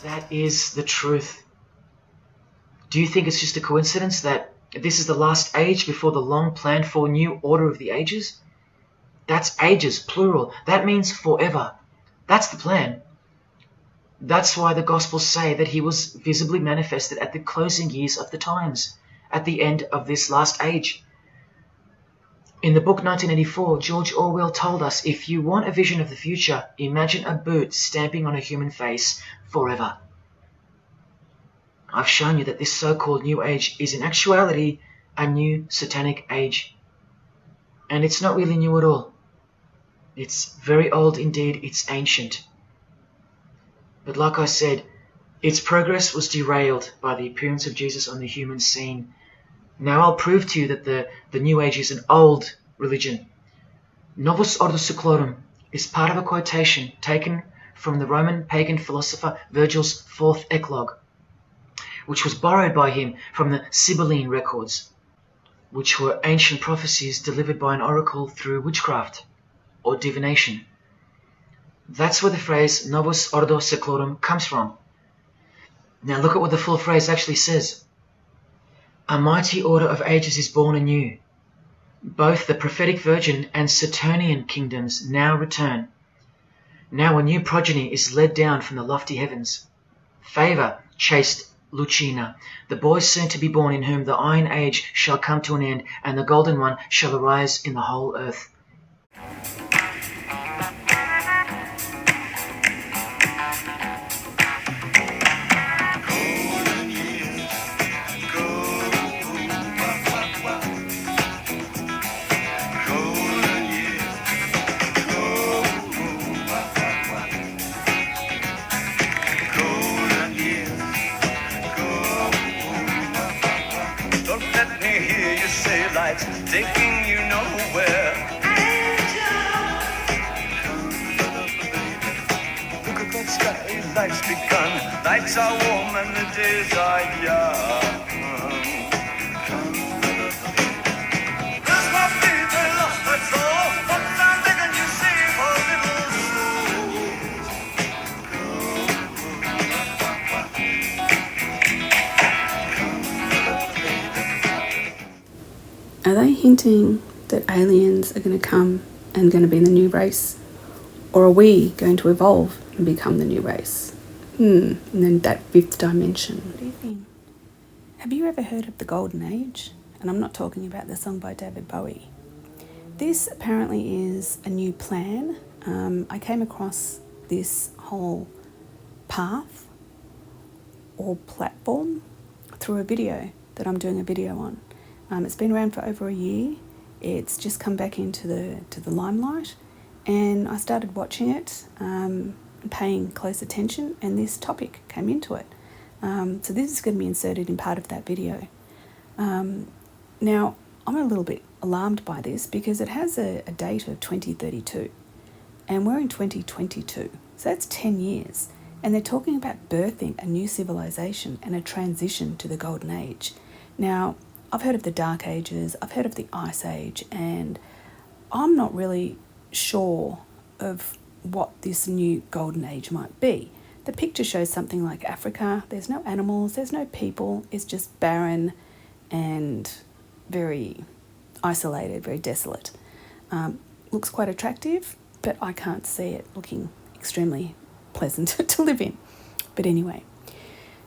That is the truth. Do you think it's just a coincidence that this is the last age before the long planned for new order of the ages? That's ages, plural. That means forever. That's the plan. That's why the Gospels say that he was visibly manifested at the closing years of the times, at the end of this last age. In the book 1984, George Orwell told us, if you want a vision of the future, imagine a boot stamping on a human face forever. I've shown you that this so-called New Age is in actuality a new satanic age. And it's not really new at all. It's very old indeed, it's ancient. But like I said, its progress was derailed by the appearance of Jesus on the human scene. Now I'll prove to you that the New Age is an old religion. Novus Ordo Seclorum is part of a quotation taken from the Roman pagan philosopher Virgil's fourth eclogue, which was borrowed by him from the Sibylline records, which were ancient prophecies delivered by an oracle through witchcraft or divination. That's where the phrase Novus Ordo Seclorum comes from. Now look at what the full phrase actually says. A mighty order of ages is born anew. Both the prophetic virgin and Saturnian kingdoms now return. Now a new progeny is led down from the lofty heavens. Favour, chaste Lucina, the boy soon to be born, in whom the iron age shall come to an end, and the golden one shall arise in the whole earth. Taking you nowhere. Look at that sky, life's begun. Nights are warm and the days are young. There's my fever, lost my soul. What I'm begging you save a little Are they hinting that aliens are going to come and going to be the new race? Or are we going to evolve and become the new race? And then that fifth dimension. Good evening. Have you ever heard of the Golden Age? And I'm not talking about the song by David Bowie. This apparently is a new plan. I came across this whole path or platform through a video that I'm doing a video on. It's been around for over a year. It's just come back into the limelight, and I started watching it, paying close attention, and this topic came into it. So this is going to be inserted in part of that video. Now, I'm a little bit alarmed by this because it has a date of 2032, and we're in 2022, so that's 10 years, and they're talking about birthing a new civilization and a transition to the Golden Age. Now, I've heard of the Dark Ages, I've heard of the Ice Age, and I'm not really sure of what this new Golden Age might be. The picture shows something like Africa. There's no animals, there's no people, it's just barren and very isolated, very desolate. Looks quite attractive, but I can't see it looking extremely pleasant to live in. But anyway,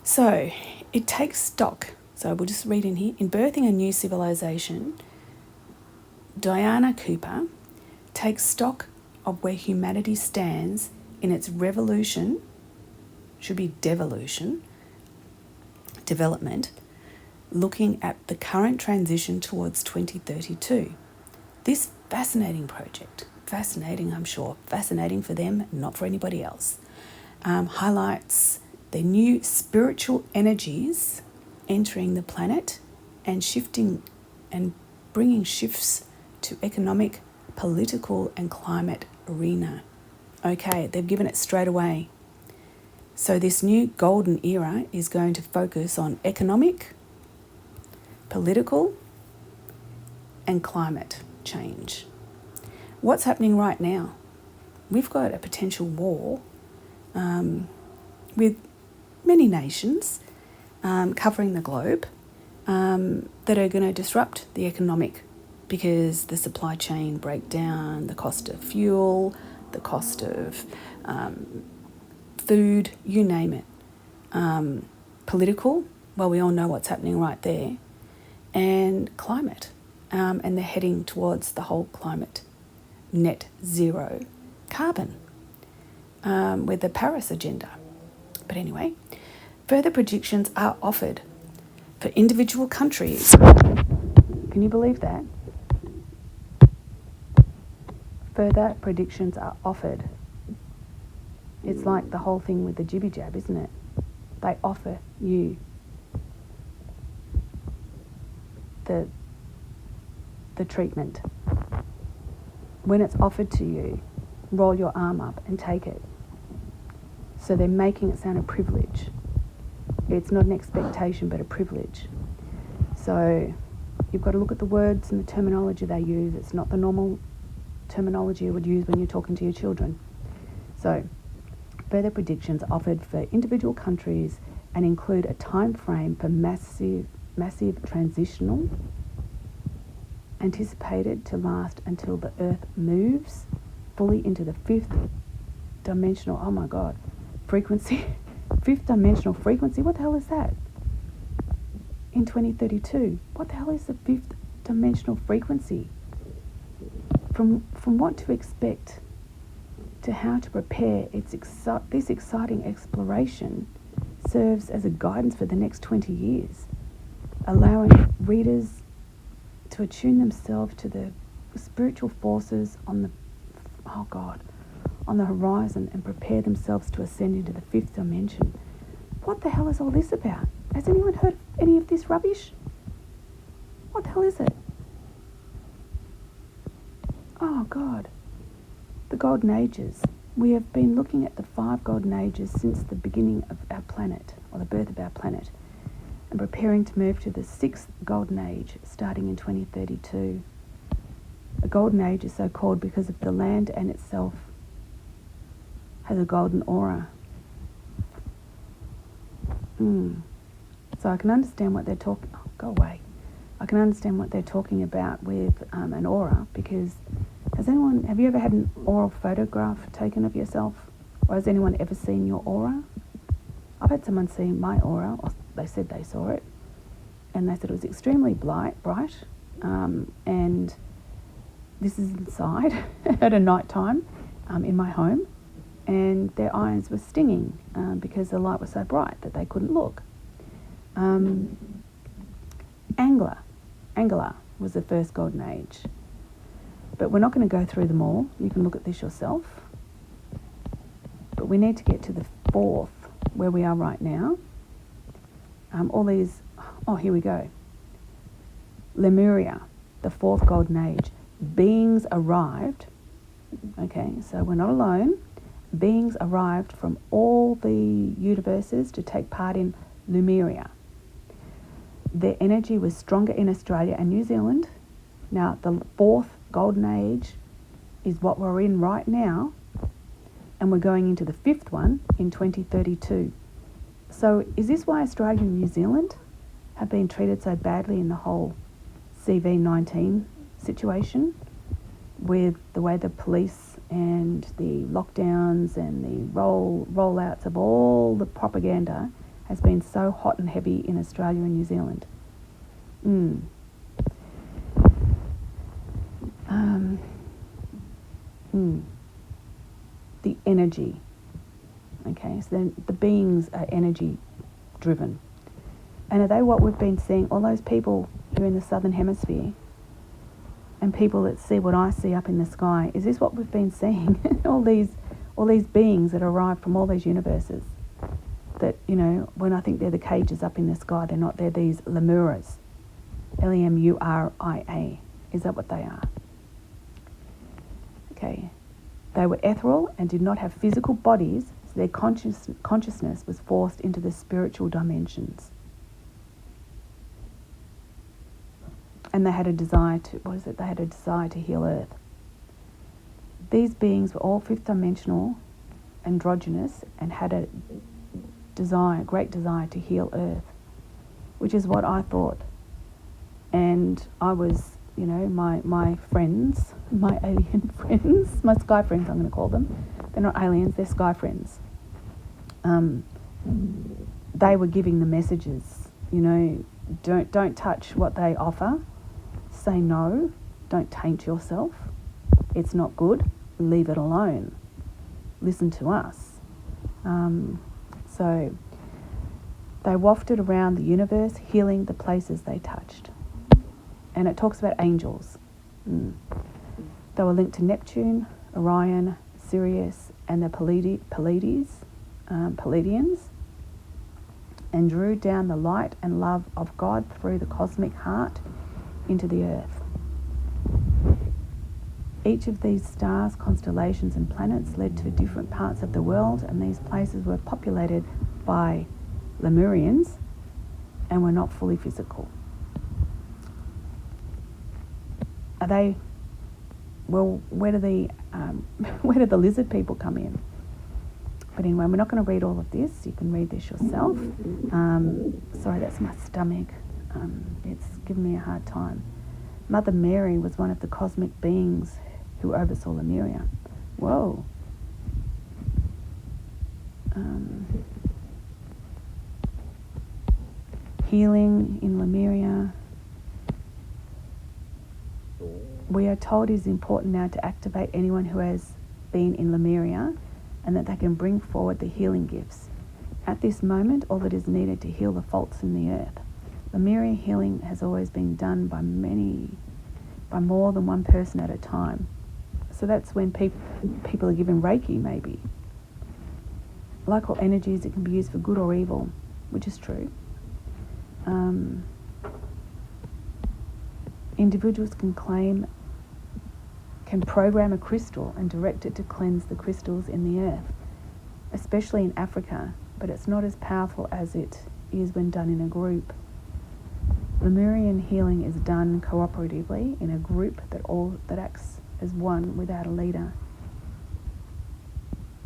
so it takes stock. So we'll just read in here. In birthing a new civilization, Diana Cooper takes stock of where humanity stands in its revolution, should be devolution, development, looking at the current transition towards 2032. This fascinating project, fascinating I'm sure, fascinating for them, not for anybody else, highlights the new spiritual energies entering the planet and shifting and bringing shifts to economic, political and climate arena. Okay, they've given it straight away. So this new golden era is going to focus on economic, political and climate change. What's happening right now? We've got a potential war with many nations covering the globe that are going to disrupt the economic, because the supply chain breakdown, the cost of fuel, the cost of food, you name it. Political, well, we all know what's happening right there. And climate. And they're heading towards the whole climate net zero carbon with the Paris agenda. But anyway, further predictions are offered for individual countries. Can you believe that? Further predictions are offered. It's like the whole thing with the jibby jab, isn't it? They offer you the treatment. When it's offered to you, roll your arm up and take it. So they're making it sound a privilege. It's not an expectation, but a privilege. So you've got to look at the words and the terminology they use. It's not the normal terminology you would use when you're talking to your children. So further predictions offered for individual countries and include a time frame for massive transitional anticipated to last until the Earth moves fully into the fifth dimensional, oh my God, frequency. Fifth dimensional frequency, what the hell is that? In 2032, what the hell is the fifth dimensional frequency? From what to expect to how to prepare, this exciting exploration serves as a guidance for the next 20 years, allowing readers to attune themselves to the spiritual forces on the horizon and prepare themselves to ascend into the fifth dimension. What the hell is all this about? Has anyone heard any of this rubbish? What the hell is it? Oh God. The Golden Ages. We have been looking at the 5 Golden Ages since the beginning of our planet, or the birth of our planet, and preparing to move to the 6th Golden Age, starting in 2032. A Golden Age is so called because of the land and itself has a golden aura. So I can understand what they're talking... Oh, go away. I can understand what they're talking about with an aura, because have you ever had an oral photograph taken of yourself? Or has anyone ever seen your aura? I've had someone see my aura, or they said they saw it, and they said it was extremely bright, and this is inside at a night time in my home, and their eyes were stinging because the light was so bright that they couldn't look. Angela was the first Golden Age. But we're not going to go through them all. You can look at this yourself. But we need to get to the 4th, where we are right now. Here we go. Lemuria, the 4th Golden Age. Beings arrived. Okay, so we're not alone. Beings arrived from all the universes to take part in Lemuria. Their energy was stronger in Australia and New Zealand. Now, the 4th Golden Age is what we're in right now, and we're going into the 5th one in 2032. So is this why Australia and New Zealand have been treated so badly in the whole CV-19 situation, with the way the police and the lockdowns and the rollouts of all the propaganda has been so hot and heavy in Australia and New Zealand? The energy. Okay, so then the beings are energy driven. And are they what we've been seeing? All those people who are in the southern hemisphere and people that see what I see up in the sky, is this what we've been seeing? all these beings that arrive from all these universes that, when I think they're the cages up in the sky, they're not, they're these Lemuras. Lemuria. Is that what they are? Okay. They were ethereal and did not have physical bodies, so their consciousness was forced into the spiritual dimensions. And they had a desire to heal Earth. These beings were all fifth dimensional, androgynous, and had great desire to heal Earth, which is what I thought. And I was, my friends, my alien friends, my sky friends, I'm going to call them. They're not aliens, they're sky friends. They were giving the messages, don't touch what they offer. Say no, don't taint yourself. It's not good, leave it alone. Listen to us. So they wafted around the universe, healing the places they touched. And it talks about angels. They were linked to Neptune, Orion, Sirius, and the Pleiadians, and drew down the light and love of God through the cosmic heart into the earth. Each of these stars, constellations, and planets led to different parts of the world, and these places were populated by Lemurians and were not fully physical. Are they? Well, where do the lizard people come in? But anyway, we're not going to read all of this. You can read this yourself. Sorry, that's my stomach. It's giving me a hard time. Mother Mary was one of the cosmic beings who oversaw Lemuria. Whoa. Healing in Lemuria. We are told it is important now to activate anyone who has been in Lemuria, and that they can bring forward the healing gifts. At this moment, all that is needed to heal the faults in the earth. Lemuria healing has always been done by more than one person at a time. So that's when people are given Reiki, maybe. Like all energies, it can be used for good or evil, which is true. Individuals can program a crystal and direct it to cleanse the crystals in the earth, especially in Africa, but it's not as powerful as it is when done in a group. Lemurian healing is done cooperatively in a group that acts as one without a leader.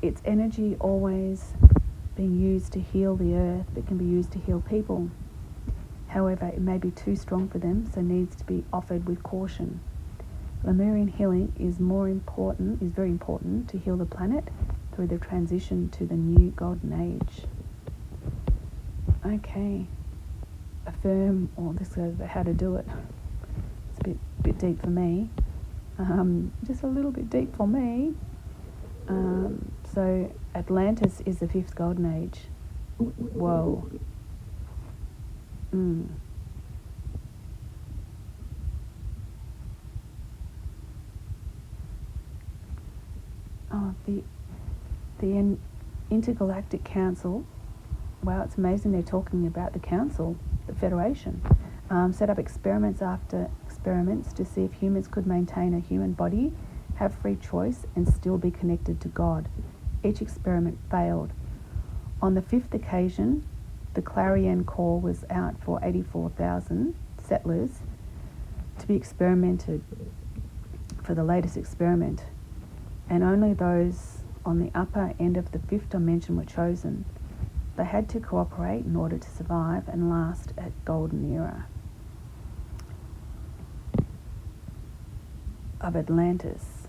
Its energy always being used to heal the earth, but can be used to heal people. However, it may be too strong for them, so needs to be offered with caution. Lemurian healing is very important to heal the planet through the transition to the new golden age. Okay. Affirm, this is how to do it. It's a bit deep for me. Just a little bit deep for me. So Atlantis is the 5th golden age. Whoa. Oh, the Intergalactic Council. Wow, it's amazing they're talking about the council, the Federation. Set up experiments after experiments to see if humans could maintain a human body, have free choice, and still be connected to God. Each experiment failed. On the 5th occasion, the clarion call was out for 84,000 settlers to be experimented for the latest experiment, and only those on the upper end of the 5th dimension were chosen. They had to cooperate in order to survive and last at golden era of Atlantis.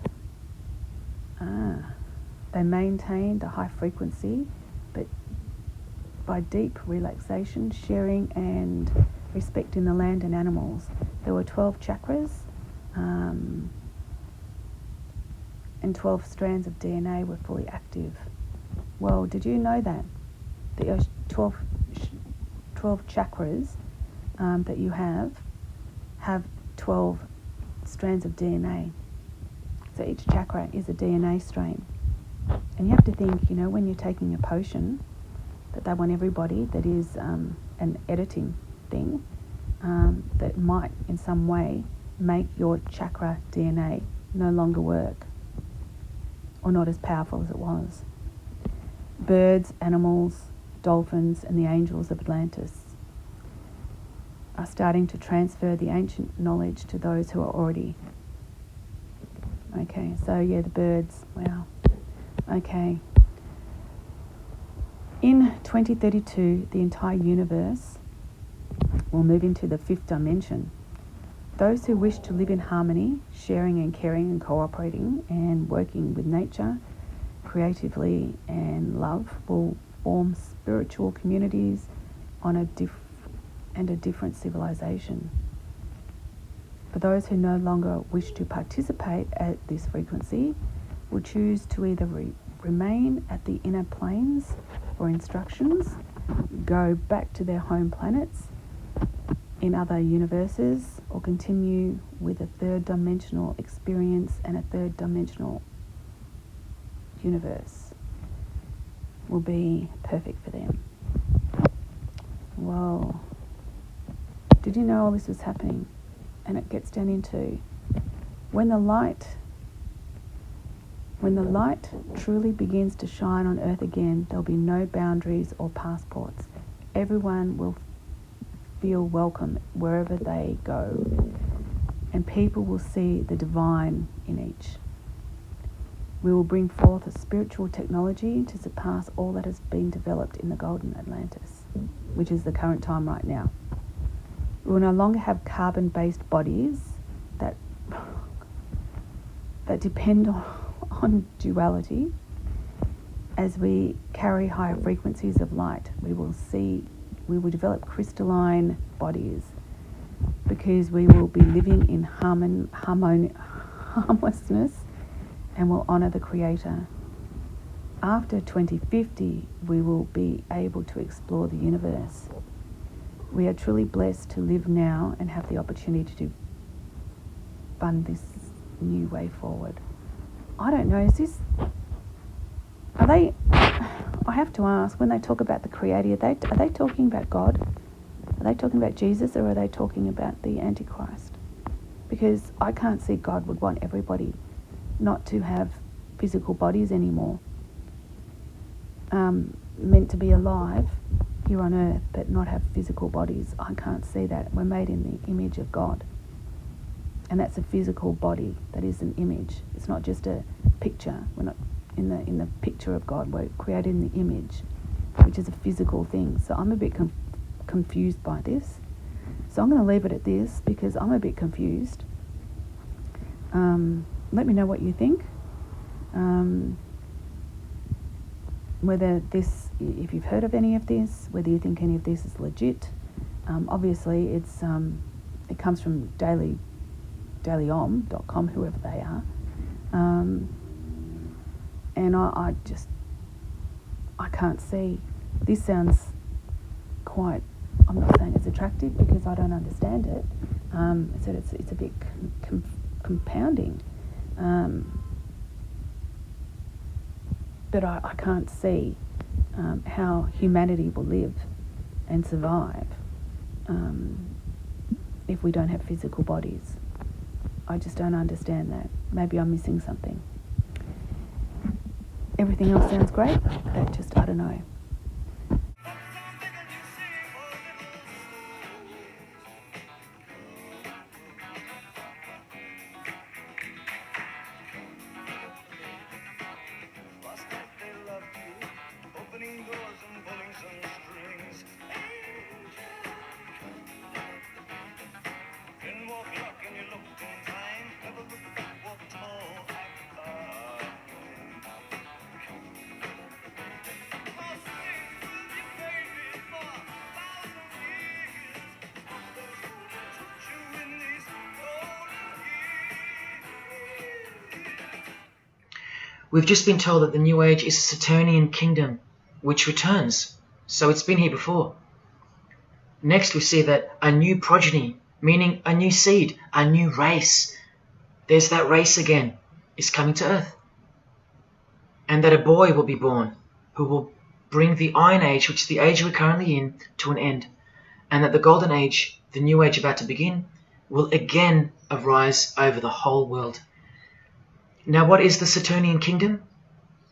They maintained a high frequency, but by deep relaxation, sharing and respecting the land and animals. There were 12 chakras, and 12 strands of DNA were fully active. Well, did you know that? The 12 chakras that you have 12 strands of DNA. So each chakra is a DNA strain. And you have to think, when you're taking a potion, that they want everybody that is an editing thing that might in some way make your chakra DNA no longer work or not as powerful as it was. Birds, animals, dolphins, and the angels of Atlantis are starting to transfer the ancient knowledge to those who are already. Okay, so the birds, wow. Okay. In 2032, the entire universe will move into the fifth dimension. Those who wish to live in harmony, sharing and caring and cooperating and working with nature creatively and love will form spiritual communities on a different civilization. For those who no longer wish to participate at this frequency will choose to either remain at the inner planes for instructions, go back to their home planets in other universes, or continue with a third dimensional experience and a third dimensional universe will be perfect for them. Whoa. Did you know all this was happening? And it gets down into when the light truly begins to shine on earth again, there'll be no boundaries or passports. Everyone will feel welcome wherever they go, and people will see the divine in each. We will bring forth a spiritual technology to surpass all that has been developed in the Golden Atlantis, which is the current time right now. We will no longer have carbon-based bodies that depend on duality. As we carry higher frequencies of light, we will develop crystalline bodies, because we will be living in harmlessness and will honour the Creator. After 2050, we will be able to explore the universe. We are truly blessed to live now and have the opportunity to fund this new way forward. I don't know, I have to ask, when they talk about the Creator, are they talking about God? Are they talking about Jesus, or are they talking about the Antichrist? Because I can't see God would want everybody not to have physical bodies anymore. Meant to be alive here on earth, but not have physical bodies. I can't see that. We're made in the image of God. And that's a physical body. That is an image. It's not just a picture. We're not in the picture of God. We're created in the image, which is a physical thing. So I'm a bit confused by this. So I'm going to leave it at this, because I'm a bit confused. Let me know what you think. Whether this, if you've heard of any of this, whether you think any of this is legit. Obviously, it comes from dailyom.com, whoever they are. And I can't see. This sounds quite, I'm not saying it's attractive because I don't understand it. So it's a bit compounding. But I can't see how humanity will live and survive if we don't have physical bodies. I just don't understand that. Maybe I'm missing something. Everything else sounds great, but just, I don't know. We've just been told that the New Age is a Saturnian kingdom which returns, so it's been here before. Next we see that a new progeny, meaning a new seed, a new race, there's that race again, is coming to Earth. And that a boy will be born who will bring the Iron Age, which is the age we're currently in, to an end. And that the Golden Age, the New Age about to begin, will again arise over the whole world. Now, what is the Saturnian kingdom?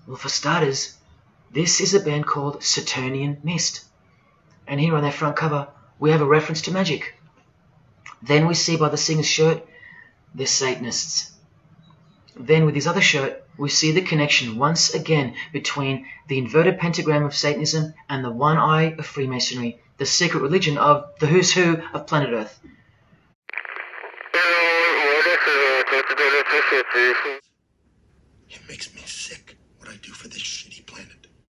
Well, for starters, this is a band called Saturnian Mist. And here on their front cover, we have a reference to magic. Then we see by the singer's shirt, they're Satanists. Then with his other shirt, we see the connection once again between the inverted pentagram of Satanism and the one eye of Freemasonry, the secret religion of the who's who of planet Earth. It makes me sick what I do for this